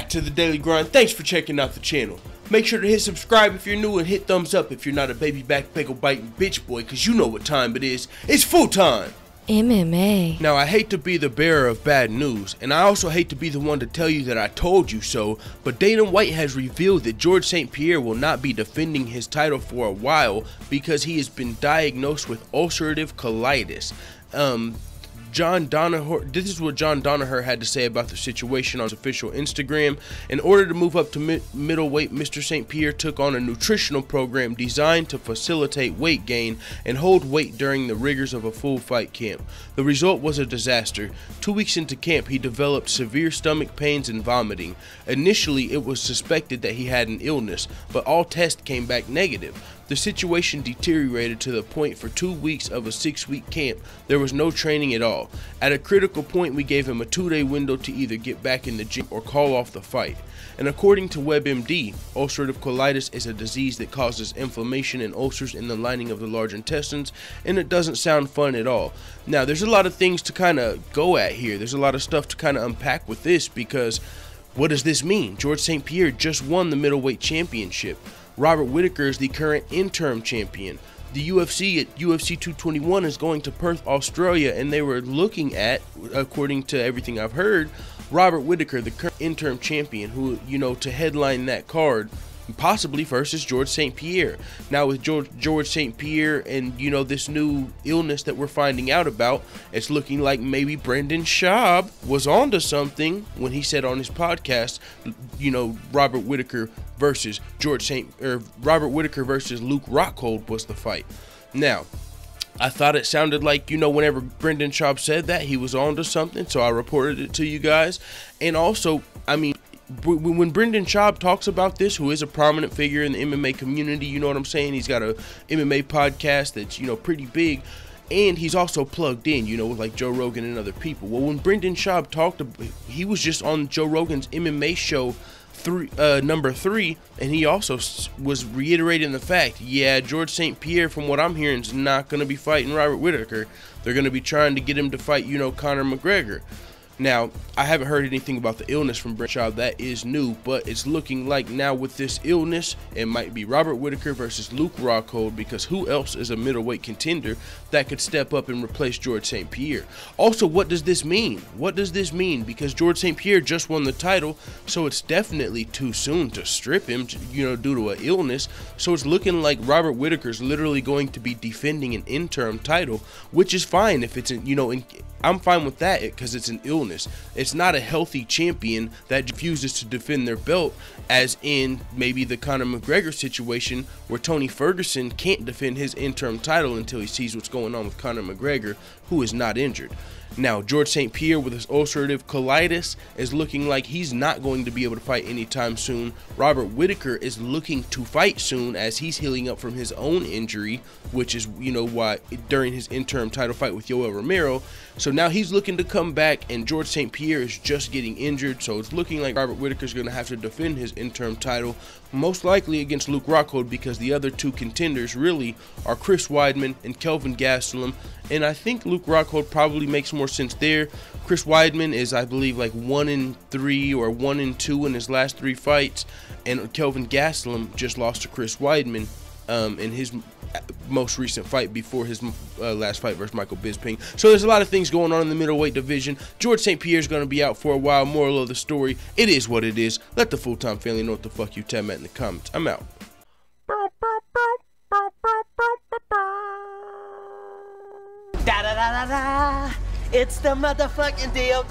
back to the Daily Grind. Thanks for checking out the channel. Make sure to hit subscribe if you're new and hit thumbs up if you're not a baby back pickle biting bitch boy, cause you know what time it is. It's full time. MMA. Now, I hate to be the bearer of bad news, and I also hate to be the one to tell you that I told you so, but Dana White has revealed that George St-Pierre will not be defending his title for a while because he has been diagnosed with ulcerative colitis. This is what John Danaher had to say about the situation on his official Instagram. In order to move up to middleweight, Mr. St-Pierre took on a nutritional program designed to facilitate weight gain and hold weight during the rigors of a full fight camp. The result was a disaster. 2 weeks into camp, he developed severe stomach pains and vomiting. Initially, it was suspected that he had an illness, but all tests came back negative. The situation deteriorated to the point for 2 weeks of a 6-week camp, there was no training at all. At a critical point, we gave him a 2-day window to either get back in the gym or call off the fight. And according to WebMD, ulcerative colitis is a disease that causes inflammation and ulcers in the lining of the large intestines, and it doesn't sound fun at all. Now, there's a lot of things to kind of go at here. There's a lot of stuff to kind of unpack with this, because what does this mean? George St-Pierre just won the middleweight championship. Robert Whittaker is the current interim champion. The UFC at UFC 221 is going to Perth, Australia, and they were looking at, according to everything I've heard, Robert Whittaker, the current interim champion, who, to headline that card, possibly versus George St-Pierre. Now, with George St-Pierre and, this new illness that we're finding out about, it's looking like maybe Brendan Schaub was onto something when he said on his podcast, Robert Whittaker versus Robert Whittaker versus Luke Rockhold was the fight. Now, I thought it sounded like, whenever Brendan Schaub said that, he was onto something, so I reported it to you guys. And also, when Brendan Schaub talks about this, who is a prominent figure in the MMA community, you know what I'm saying? He's got a MMA podcast that's, pretty big, and he's also plugged in, with like Joe Rogan and other people. Well, when Brendan Schaub talked, he was just on Joe Rogan's MMA show number 3, and he also was reiterating the fact, yeah, George St-Pierre, from what I'm hearing, is not going to be fighting Robert Whittaker. They're going to be trying to get him to fight, Conor McGregor. Now, I haven't heard anything about the illness from Brendan Schaub. That is new, but it's looking like now with this illness, it might be Robert Whittaker versus Luke Rockhold, because who else is a middleweight contender that could step up and replace George St-Pierre? Also, what does this mean? What does this mean? Because George St-Pierre just won the title, so it's definitely too soon to strip him, due to an illness. So it's looking like Robert Whittaker's literally going to be defending an interim title, which is fine if it's, I'm fine with that because it's an illness. It's not a healthy champion that refuses to defend their belt, as in maybe the Conor McGregor situation where Tony Ferguson can't defend his interim title until he sees what's going on with Conor McGregor, who is not injured. Now, George St-Pierre with his ulcerative colitis is looking like he's not going to be able to fight anytime soon. Robert Whittaker is looking to fight soon as he's healing up from his own injury, which is, why during his interim title fight with Yoel Romero. So now he's looking to come back, and George St-Pierre is just getting injured. So it's looking like Robert Whittaker's going to have to defend his interim title, most likely against Luke Rockhold, because the other two contenders really are Chris Weidman and Kelvin Gastelum. And I think Luke Rockhold probably makes more sense there. Chris Weidman is, I believe, like 1-3 or 1-2 in his last 3 fights. And Kelvin Gastelum just lost to Chris Weidman in his most recent fight before his last fight versus Michael Bisping. So there's a lot of things going on in the middleweight division. George St-Pierre is going to be out for a while. Moral of the story, it is what it is. Let the full-time family know what the fuck you tell me in the comments. I'm out. Da da da da da. It's the motherfucking DOG.